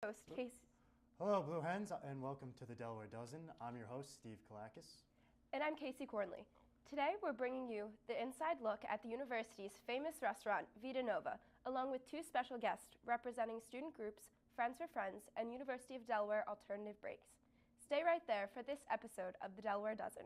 Host Casey. Hello, Blue Hens, and welcome to the DelDozen. I'm your host, Steve Kalakis. And I'm Casey Cornley. Today we're bringing you the inside look at the university's famous restaurant, Vita Nova, along with two special guests representing student groups, Friends for Friends, and University of Delaware Alternative Breaks. Stay right there for this episode of the Delaware Dozen.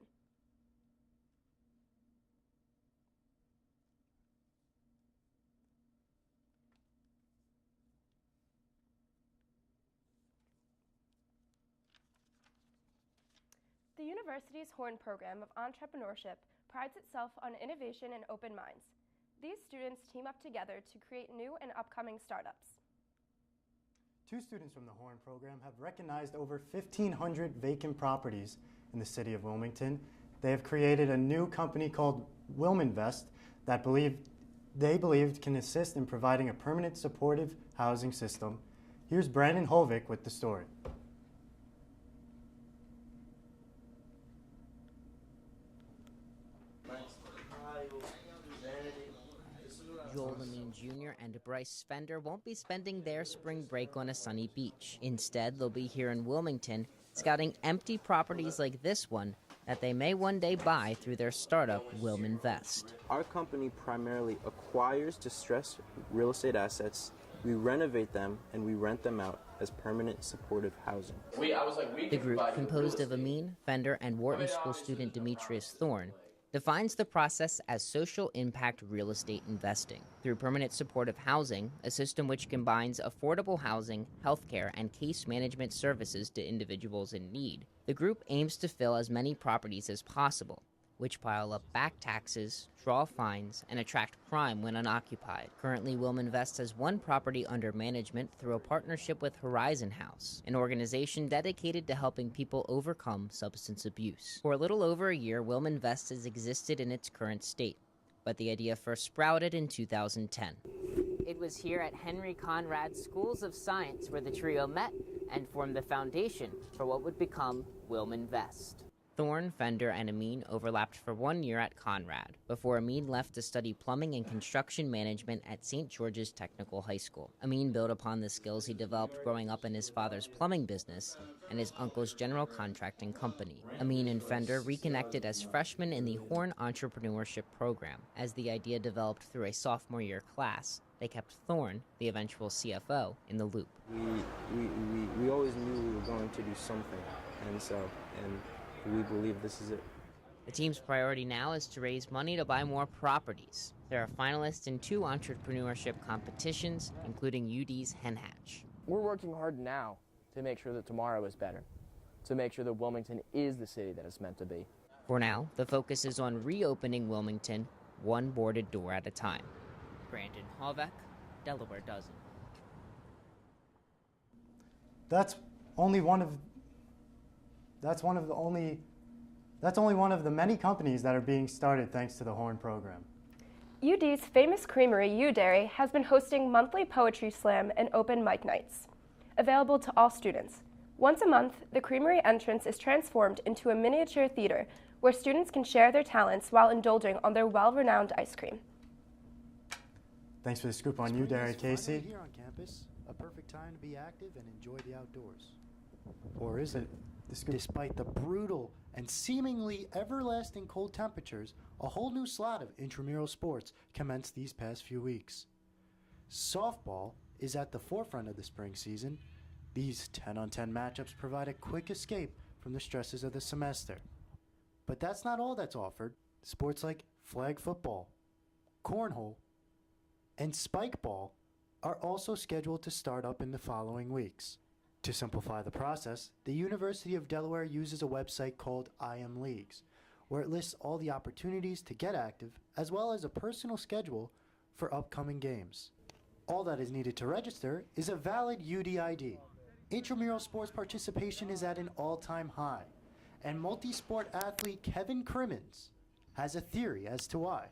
The university's Horn program of entrepreneurship prides itself on innovation and open minds. These students team up together to create new and upcoming startups. Two students from the Horn program have recognized over 1,500 vacant properties in the city of Wilmington. They have created a new company called Wilminvest that they believed can assist in providing a permanent supportive housing system. Here's Brandon Hovick with the story. Joel Lamine Jr. and Bryce Fender won't be spending their spring break on a sunny beach. Instead, they'll be here in Wilmington, scouting empty properties like this one that they may one day buy through their startup, Wilminvest. Our company primarily acquires distressed real estate assets, we renovate them, and we rent them out as permanent supportive housing. The group, composed of Amin, Fender, and Wharton School student Demetrius Thorne, defines the process as social impact real estate investing. Through permanent supportive housing, a system which combines affordable housing, healthcare, and case management services to individuals in need, the group aims to fill as many properties as possible, which pile up back taxes, draw fines, and attract crime when unoccupied. Currently, Wilminvest has one property under management through a partnership with Horizon House, an organization dedicated to helping people overcome substance abuse. For a little over a year, Wilminvest has existed in its current state, but the idea first sprouted in 2010. It was here at Henry Conrad Schools of Science where the trio met and formed the foundation for what would become Wilminvest. Thorne, Fender, and Amin overlapped for 1 year at Conrad, before Amin left to study plumbing and construction management at St. George's Technical High School. Amin built upon the skills he developed growing up in his father's plumbing business and his uncle's general contracting company. Amin and Fender reconnected as freshmen in the Horn Entrepreneurship Program. As the idea developed through a sophomore year class, they kept Thorne, the eventual CFO, in the loop. We always knew we were going to do something, and we believe this is it. The team's priority now is to raise money to buy more properties. There are finalists in 2 entrepreneurship competitions, including UD's Hen Hatch. We're working hard now to make sure that tomorrow is better, to make sure that Wilmington is the city that it's meant to be. For now, the focus is on reopening Wilmington, one boarded door at a time. Brandon Hovick, Delaware Dozen. That's only one of the many companies that are being started thanks to the Horn program. UD's famous creamery, U Dairy, has been hosting monthly poetry slam and open mic nights, available to all students. Once a month, the creamery entrance is transformed into a miniature theater where students can share their talents while indulging on their well-renowned ice cream. Thanks for the scoop on U Dairy, Casey. Here on campus, a perfect time to be active and enjoy the outdoors. Or is it? Despite the brutal and seemingly everlasting cold temperatures, a whole new slot of intramural sports commenced these past few weeks. Softball is at the forefront of the spring season. These 10-on-10 matchups provide a quick escape from the stresses of the semester. But that's not all that's offered. Sports like flag football, cornhole, and spike ball are also scheduled to start up in the following weeks. To simplify the process, the University of Delaware uses a website called IM Leagues, where it lists all the opportunities to get active, as well as a personal schedule for upcoming games. All that is needed to register is a valid UD ID. Intramural sports participation is at an all-time high, and multi-sport athlete Kevin Crimmins has a theory as to why.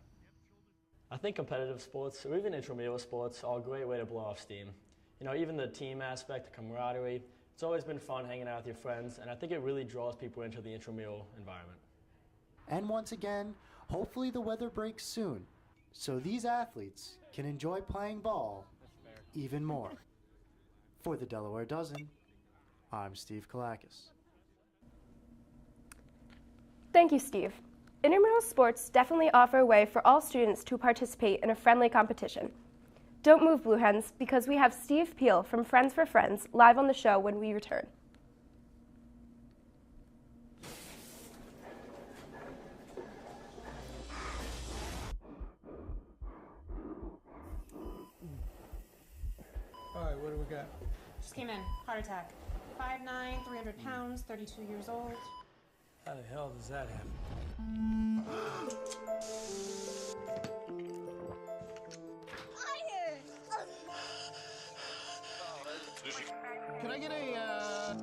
I think competitive sports, or even intramural sports, are a great way to blow off steam. You know, even the team aspect, the camaraderie, it's always been fun hanging out with your friends, and I think it really draws people into the intramural environment. And once again, hopefully the weather breaks soon, so these athletes can enjoy playing ball even more. For the Delaware Dozen, I'm Steve Kalakis. Thank you, Steve. Intramural sports definitely offer a way for all students to participate in a friendly competition. Don't move, Blue Hens, because we have Steve Peel from Friends for Friends live on the show when we return. All right, what do we got? Just came in. Heart attack. 5'9", 300 pounds, 32 years old. How the hell does that happen? Can I get a,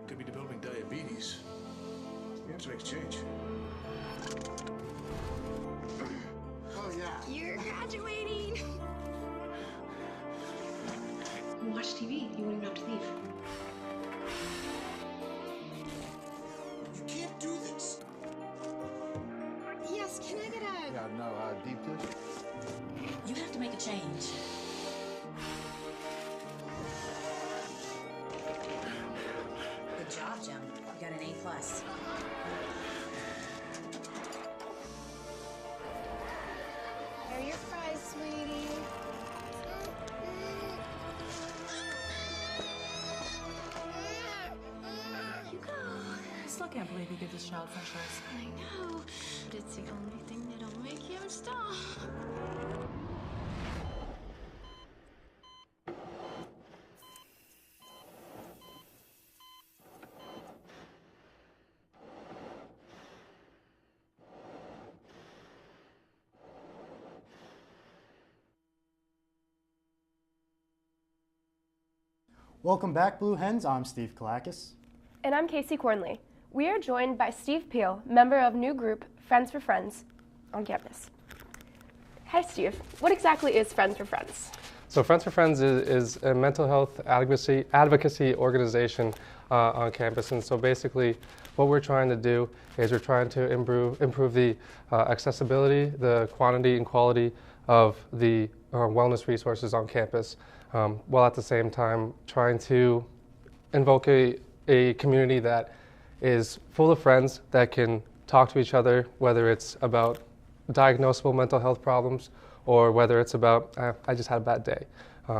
Could be developing diabetes. You have to exchange. Oh, yeah. You're graduating! Watch TV. You won't even have to leave. You can't do this. Yes, can I get a... Yeah, no, deep dish. You have to make a change. Good job, Jim. You got an A+. Here are your fries, sweetie. I still can't believe you give this child French fries. I know, but it's the only thing that'll make him stop. Welcome back, Blue Hens. I'm Steve Kalakis. And I'm Casey Cornley. We are joined by Steve Peel, member of new group Friends for Friends on campus. Hi, Steve. What exactly is Friends for Friends? So Friends for Friends is a mental health advocacy organization on campus. And so basically what we're trying to do is we're trying to improve the accessibility, the quantity and quality of the wellness resources on campus, while at the same time trying to invoke a community that is full of friends that can talk to each other, whether it's about diagnosable mental health problems or whether it's about, I just had a bad day.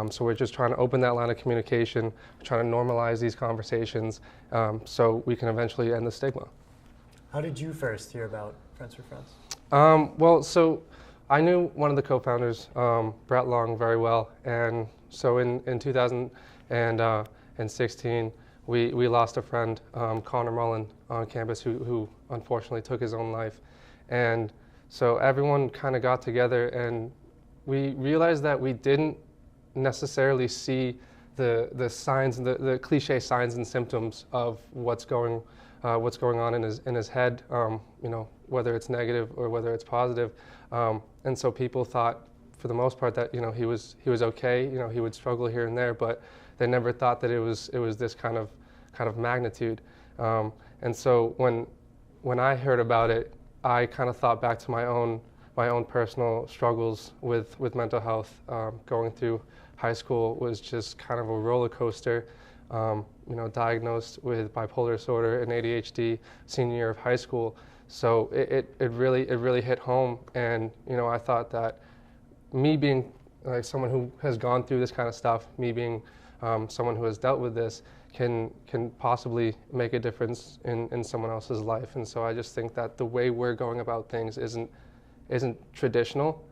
So we're just trying to open that line of communication, we're trying to normalize these conversations so we can eventually end the stigma. How did you first hear about Friends for Friends? Well, so I knew one of the co-founders, Brett Long, very well, and so in 2016, we lost a friend, Connor Mullen, on campus who unfortunately took his own life. And so everyone kind of got together and we realized that we didn't necessarily see the signs, the cliche signs and symptoms of what's going on in his head, you know, whether it's negative or whether it's positive. And so people thought, for the most part, that, you know, he was okay. You know, he would struggle here and there, but they never thought that it was this kind of magnitude. And so when I heard about it, I kind of thought back to my own personal struggles with mental health. Going through high school was just kind of a roller coaster. You know, diagnosed with bipolar disorder and ADHD senior year of high school. So it really hit home. And you know, I thought that me being like someone who has gone through this kind of stuff, me being someone who has dealt with this, can possibly make a difference in someone else's life. And so I just think that the way we're going about things isn't traditional,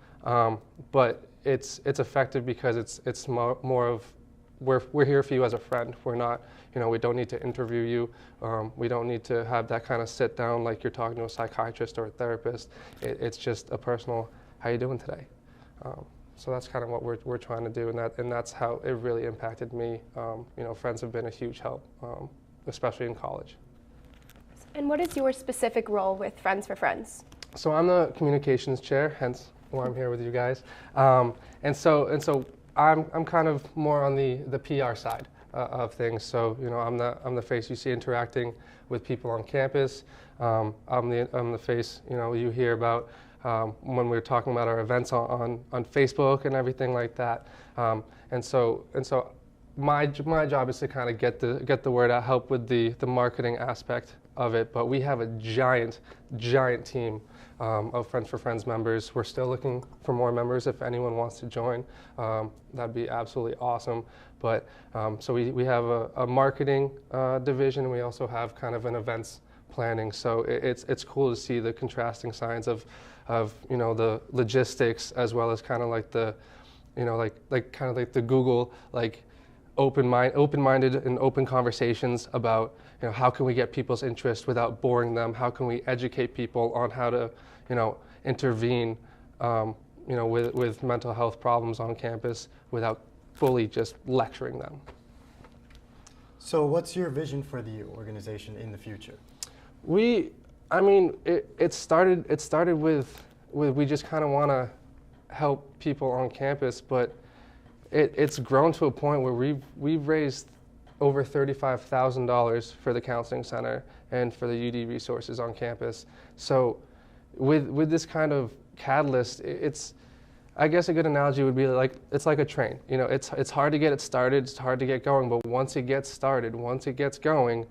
but it's effective because it's more of we're here for you as a friend. We're not, you know, we don't need to interview you. We don't need to have that kind of sit down like you're talking to a psychiatrist or a therapist. It's just a personal, how you doing today? So that's kind of what we're trying to do, and that's how it really impacted me. You know, friends have been a huge help, especially in college. And what is your specific role with Friends for Friends? So I'm the communications chair, hence why I'm here with you guys. And so I'm kind of more on the PR side of things. So you know, I'm the face you see interacting with people on campus. I'm the face, you know, you hear about when we're talking about our events on Facebook and everything like that. And so my job is to kind of get the word out, help with the marketing aspect of it. But we have a giant team of Friends for Friends members. We're still looking for more members. If anyone wants to join, that'd be absolutely awesome. But so we have a marketing division. We also have kind of an events planning. So it's cool to see the contrasting signs of the logistics as well as kind of like the kind of like the Google open-minded and open conversations about how can we get people's interest without boring them? How can we educate people on how to intervene with mental health problems on campus without fully just lecturing them? So what's your vision for the organization in the future? It started with we just kind of want to help people on campus, but it's grown to a point where we've raised over $35,000 for the counseling center and for the UD resources on campus. So with this kind of catalyst, I guess a good analogy would be it's like a train. It's hard to get it started, it's hard to get going, but once it gets started, once it gets going,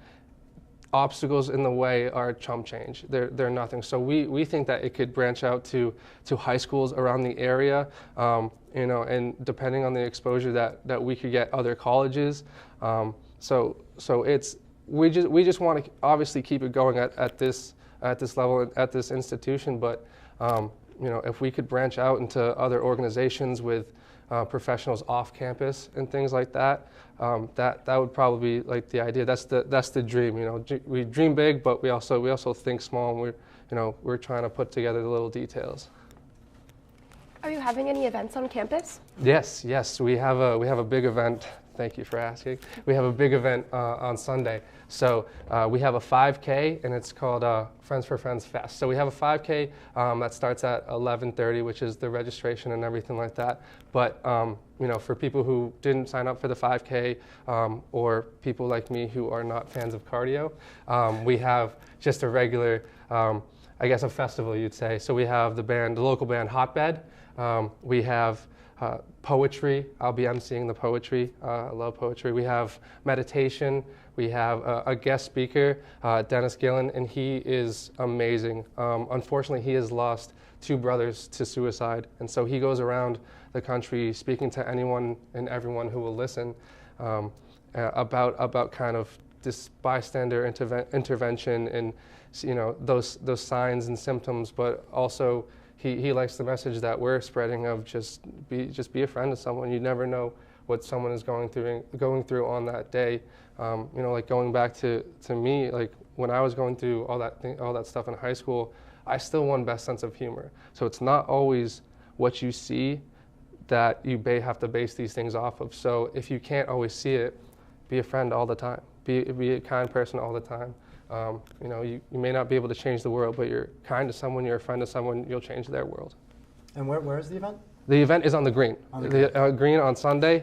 obstacles in the way are chump change. They're nothing. So we think that it could branch out to high schools around the area, and depending on the exposure that we could get, other colleges. So we just want to obviously keep it going at this level, at this institution, but if we could branch out into other organizations with professionals off campus and things like that, that would probably be like the idea. That's the dream. We dream big, but we also think small, and we're trying to put together the little details. Are you having any events on campus? Yes, we have a big event. Thank you for asking. We have a big event on Sunday. So we have a 5K, and it's called Friends for Friends Fest. So we have a 5K that starts at 11:30, which is the registration and everything like that. But for people who didn't sign up for the 5K, or people like me who are not fans of cardio, we have just a regular, I guess a festival, you'd say. So we have the local band Hotbed. We have poetry. I'll be emceeing the poetry. I love poetry. We have meditation. We have a guest speaker, Dennis Gillen, and he is amazing. Unfortunately, he has lost 2 brothers to suicide, and so he goes around the country speaking to anyone and everyone who will listen about kind of this bystander intervention and those signs and symptoms, but also he likes the message that we're spreading of just be a friend to someone. You never know what someone is going through on that day. Like going back to me, like when I was going through all that stuff in high school, I still won best sense of humor. So it's not always what you see that you have to base these things off of. So if you can't always see it, be a friend all the time. Be a kind person all the time. You may not be able to change the world, but you're kind to someone, you're a friend to someone, you'll change their world. And where is the event? The event is on the green. Green on Sunday.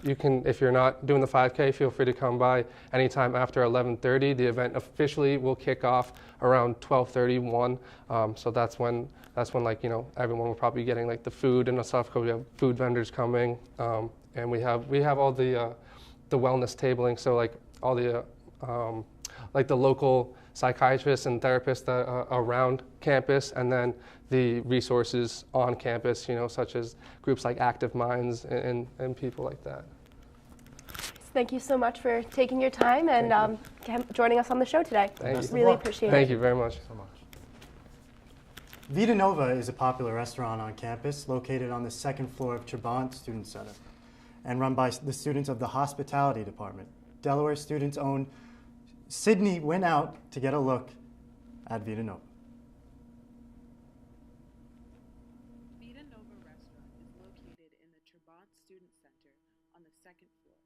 You can, if you're not doing the 5K, feel free to come by anytime after 11:30. The event officially will kick off around 12:31. So that's when everyone will probably be getting like the food and the stuff, because we have food vendors coming, and we have all the wellness tabling. So like all the like the local psychiatrists and therapists around campus, and then the resources on campus, such as groups like Active Minds and people like that. Thank you so much for taking your time and joining us on the show today. Thank you. Really appreciate it. Thank you very much. Vita Nova is a popular restaurant on campus located on the 2nd floor of Trabant Student Center and run by the students of the hospitality department. Delaware students own Sydney went out to get a look at Vita Nova. Vita Nova restaurant is located in the Trabant Student Center on the 2nd floor.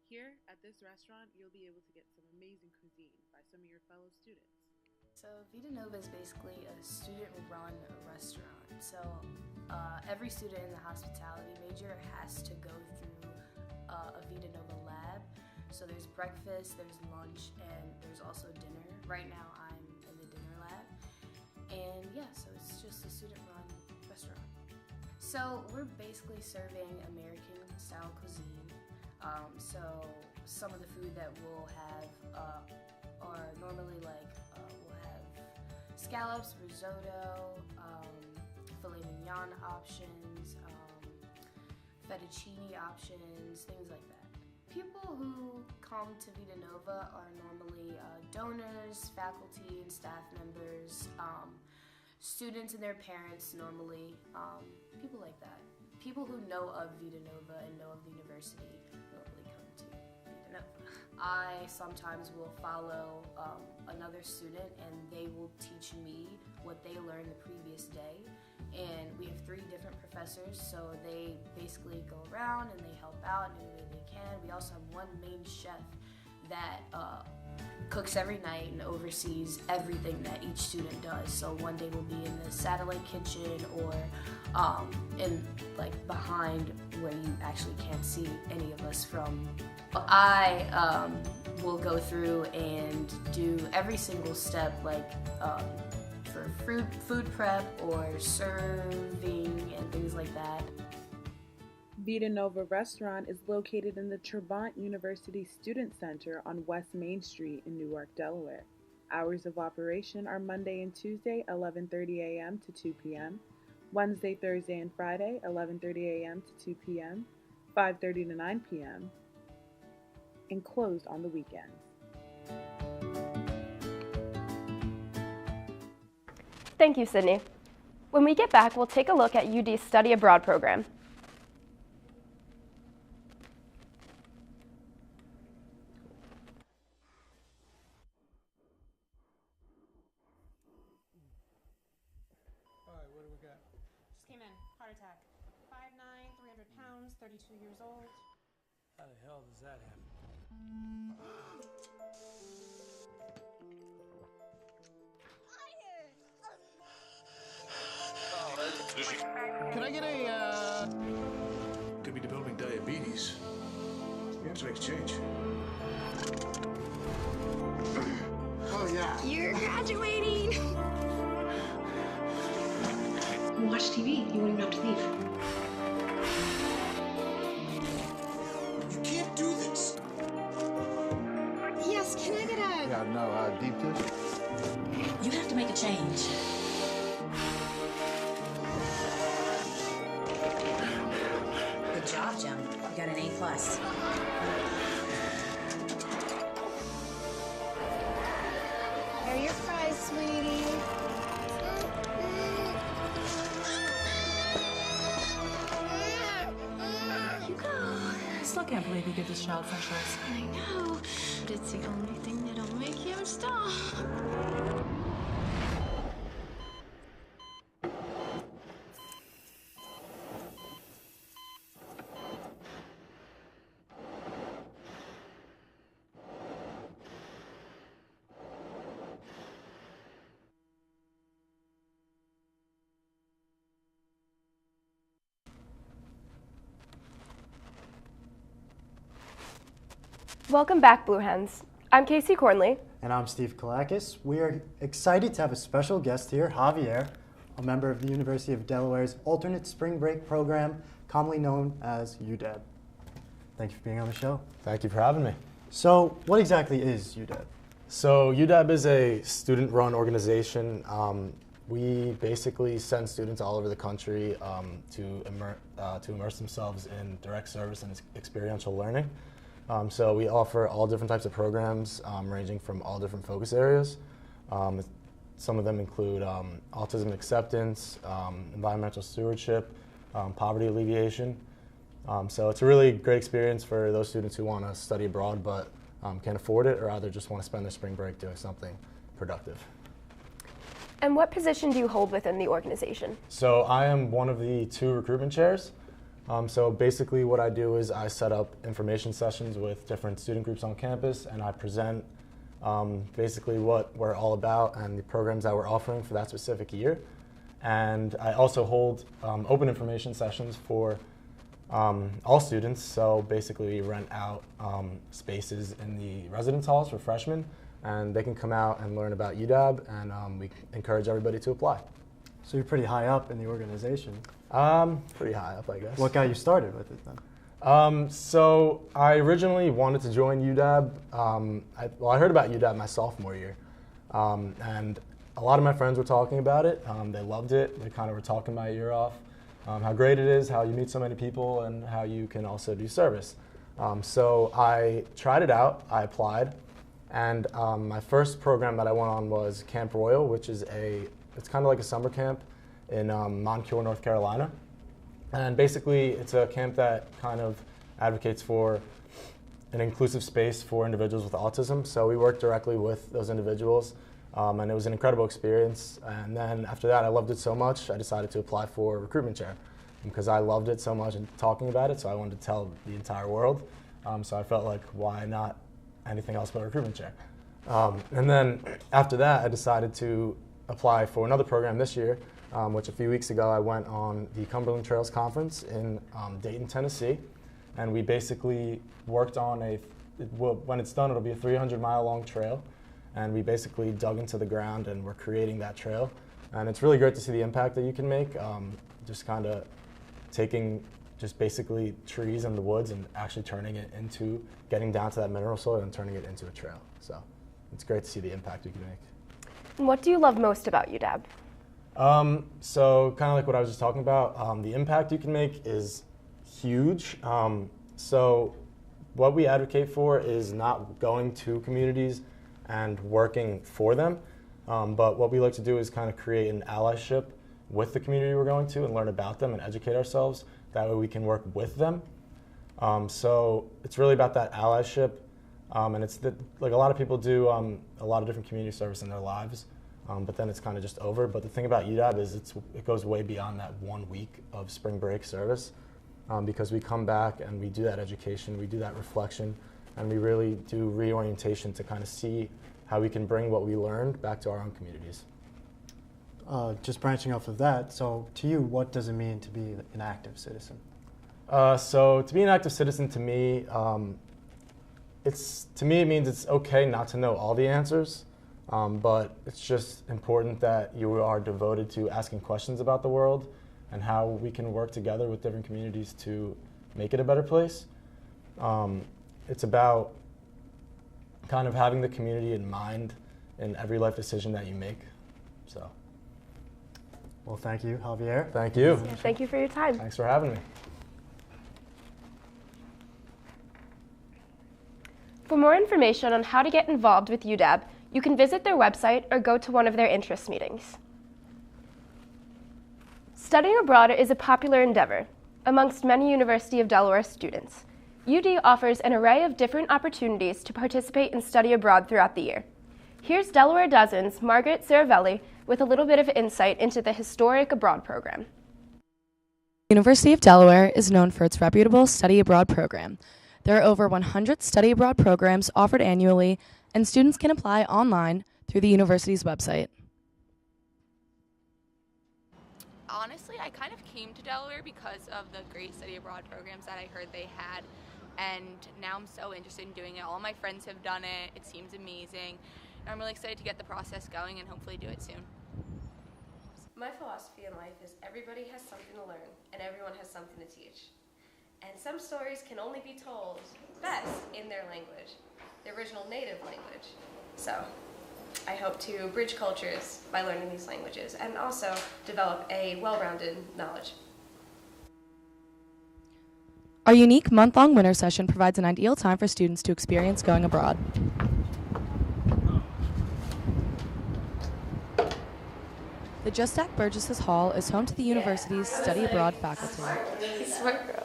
Here at this restaurant, you'll be able to get some amazing cuisine by some of your fellow students. So Vita Nova is basically a student-run restaurant. So every student in the hospitality major has to go through a Vita Nova lab. So there's breakfast, there's lunch, and there's also dinner. Right now I'm in the dinner lab. And yeah, so it's just a student-run restaurant. So we're basically serving American-style cuisine. So some of the food that we'll have are normally like we'll have scallops, risotto, filet mignon options, fettuccine options, things like that. People who come to Vita Nova are normally donors, faculty and staff members, students and their parents normally, people like that. People who know of Vita Nova and know of the university normally come to Vita Nova. I sometimes will follow another student and they will teach me what they learned the previous day. And we have 3 different professors, so they basically go around and they help out in any way they can. We also have one main chef that cooks every night and oversees everything that each student does. So one day we'll be in the satellite kitchen or in like behind where you actually can't see any of us from. I will go through and do every single step, like for food prep or serving and things like that. Vita Nova Restaurant is located in the Trabant University Student Center on West Main Street in Newark, Delaware. Hours of operation are Monday and Tuesday, 11:30 a.m. to 2 p.m., Wednesday, Thursday, and Friday, 11:30 a.m. to 2 p.m., 5:30 to 9 p.m., and closed on the weekends. Thank you, Sydney. When we get back, we'll take a look at UD's study abroad program. All right, what do we got? Just came in. Heart attack. 5'9", 300 pounds, 32 years old. How the hell does that happen? Can I get a, Could be developing diabetes. You have to exchange. Oh, yeah. You're graduating! Watch TV. You won't even have to leave. You can't do this. Yes, can I get a... Yeah, no, deep dish. You have to make a change. Good job, Jim. You got an A+. Here are your fries, sweetie. I still can't believe you give this child French fries. I know, but it's the only thing that'll make him stop. Welcome back, Blue Hens. I'm Casey Cornley. And I'm Steve Kalakis. We are excited to have a special guest here, Javier, a member of the University of Delaware's alternate spring break program, commonly known as UDEB. Thank you for being on the show. Thank you for having me. So, what exactly is UDEB? So UDEB is a student-run organization. We basically send students all over the country to immerse themselves in direct service and experiential learning. So we offer all different types of programs ranging from all different focus areas. Some of them include autism acceptance, environmental stewardship, poverty alleviation. So it's a really great experience for those students who want to study abroad but can't afford it, or either just want to spend their spring break doing something productive. And what position do you hold within the organization? So I am one of the 2 recruitment chairs. So basically what I do is I set up information sessions with different student groups on campus, and I present basically what we're all about and the programs that we're offering for that specific year. And I also hold open information sessions for all students. So basically we rent out spaces in the residence halls for freshmen, and they can come out and learn about UDAB, and we encourage everybody to apply. So you're pretty high up in the organization. Pretty high up, I guess. What got you started with it then? So I originally wanted to join UW. I heard about UW my sophomore year, and a lot of my friends were talking about it. They loved it. They kind of were talking my ear off, how great it is, how you meet so many people, and how you can also do service. So I tried it out. I applied, and my first program that I went on was Camp Royal, which is it's kind of like a summer camp in Moncure, North Carolina. And basically, it's a camp that kind of advocates for an inclusive space for individuals with autism. So we worked directly with those individuals, and it was an incredible experience. And then after that, I loved it so much, I decided to apply for a recruitment chair because I loved it so much and talking about it, so I wanted to tell the entire world. So I felt like, why not anything else but a recruitment chair? And then after that, I decided to apply for another program this year, which a few weeks ago I went on the Cumberland Trails Conference in Dayton, Tennessee, and we basically worked on when it's done, it'll be a 300-mile long trail, and we basically dug into the ground and we're creating that trail. And it's really great to see the impact that you can make, just kind of taking just basically trees in the woods and actually turning it into, getting down to that mineral soil and turning it into a trail. So it's great to see the impact you can make. And what do you love most about UW? So kind of like what I was just talking about, the impact you can make is huge. So what we advocate for is not going to communities and working for them, but what we like to do is kind of create an allyship with the community we're going to and learn about them and educate ourselves. That way we can work with them. So it's really about that allyship, and it's like a lot of people do a lot of different community service in their lives. But then it's kind of just over. But the thing about UW is it goes way beyond that 1 week of spring break service, because we come back and we do that education, we do that reflection, and we really do reorientation to kind of see how we can bring what we learned back to our own communities. Just branching off of that, so to you, what does it mean to be an active citizen? So to be an active citizen, to me, it means it's okay not to know all the answers. But it's just important that you are devoted to asking questions about the world and how we can work together with different communities to make it a better place. It's about kind of having the community in mind in every life decision that you make. So. Well, thank you, Javier. Thank you. Yeah, thank you for your time. Thanks for having me. For more information on how to get involved with UW, you can visit their website or go to one of their interest meetings. Studying abroad is a popular endeavor amongst many University of Delaware students. UD offers an array of different opportunities to participate in study abroad throughout the year. Here's DelDozen's Margaret Saravelli with a little bit of insight into the historic abroad program. The University of Delaware is known for its reputable study abroad program. There are over 100 study abroad programs offered annually, and students can apply online through the university's website. Honestly, I kind of came to Delaware because of the great study abroad programs that I heard they had, and now I'm so interested in doing it. All my friends have done it. It seems amazing. And I'm really excited to get the process going and hopefully do it soon. My philosophy in life is everybody has something to learn and everyone has something to teach. And some stories can only be told best in their language, the original native language. So I hope to bridge cultures by learning these languages and also develop a well-rounded knowledge. Our unique month-long winter session provides an ideal time for students to experience going abroad. The Just Stack Burgess's Hall is home to the university's study abroad faculty. Smart girls.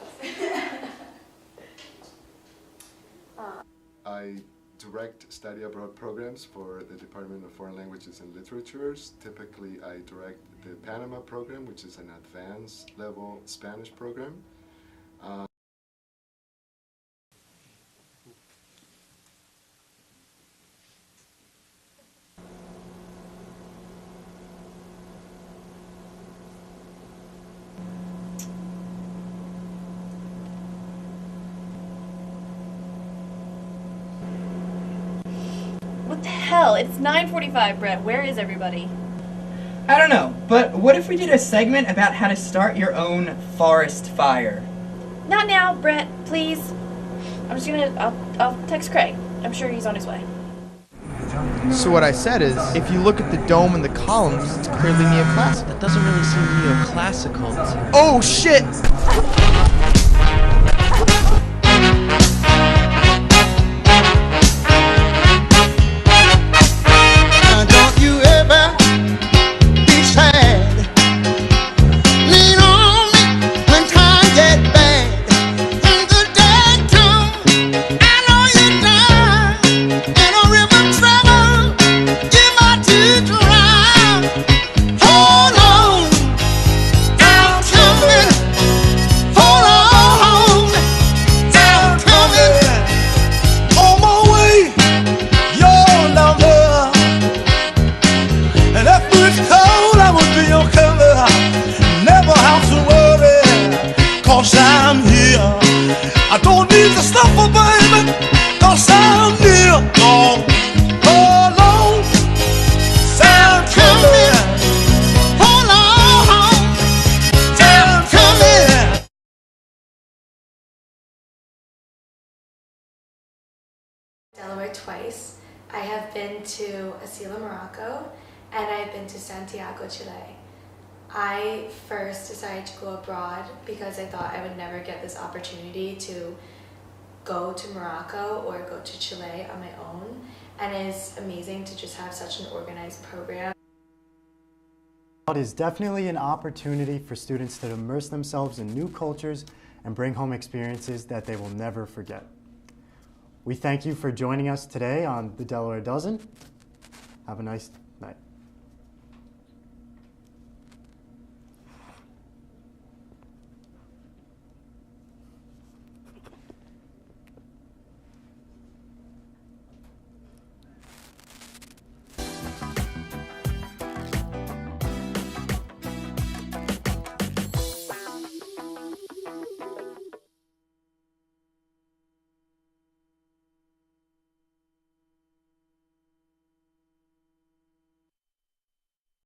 I direct study abroad programs for the Department of Foreign Languages and Literatures. Typically, I direct the Panama program, which is an advanced level Spanish program. What the hell? It's 9:45, Brett. Where is everybody? I don't know, but what if we did a segment about how to start your own forest fire? Not now, Brett, please. I'm just gonna, I'll text Craig. I'm sure he's on his way. So what I said is, if you look at the dome and the columns, it's clearly neoclassical. That doesn't really seem neoclassical. Oh shit! Don't you ever be sad. Lean on me when times get bad. When the day comes, I know you're down in a river trouble. You might to drown. Hold on, I'm coming. Hold on, I'm coming. On my way, your number. And if it's cold, I will be your cover. Never have to worry, cause I'm here. I don't need to stop for baby, cause I'm near. Oh, alone, I'm coming. Hold on, I'm coming. Delaware twice. I have been to Asila, Morocco, and I've been to Santiago, Chile. I first decided to go abroad because I thought I would never get this opportunity to go to Morocco or go to Chile on my own, and it's amazing to just have such an organized program. It is definitely an opportunity for students to immerse themselves in new cultures and bring home experiences that they will never forget. We thank you for joining us today on the Delaware Dozen. Have a nice